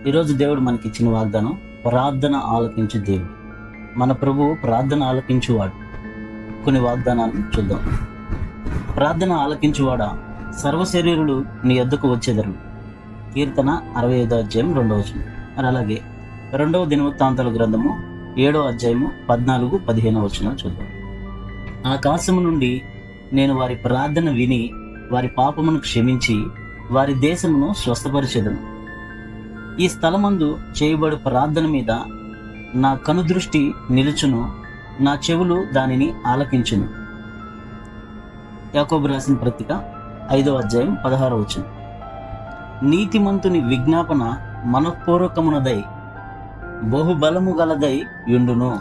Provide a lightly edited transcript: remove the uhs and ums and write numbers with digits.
ఈరోజు దేవుడు మనకిచ్చిన వాగ్దానం, ప్రార్థన ఆలకించు దేవుడు. మన ప్రభువు ప్రార్థన ఆలకించువాడు. కొన్ని వాగ్దానాలను చూద్దాం. ప్రార్థన ఆలకించువాడా, సర్వశరీరులు నీ యొద్దకు వచ్చెదరు. కీర్తన 65 అధ్యాయం 2వ వచనం. మరి అలాగే 2వ దినవృత్తాంతాల గ్రంథము 7వ అధ్యాయము 14-15 వచనాలు చూద్దాం. ఆకాశము నుండి నేను వారి ప్రార్థన విని వారి పాపమును క్షమించి వారి దేశమును స్వస్థపరిచెదను. ఈ స్థలమందు చేయబడు ప్రార్థన మీద నా కనుదృష్టి నిలుచును, నా చెవులు దానిని ఆలకించును. యాకోబు రాసిన పత్రిక 5వ అధ్యాయం 16వ వచనం. నీతిమంతుని విజ్ఞాపన మనఃపూర్వకమునదై బహుబలము గలదై యుండును.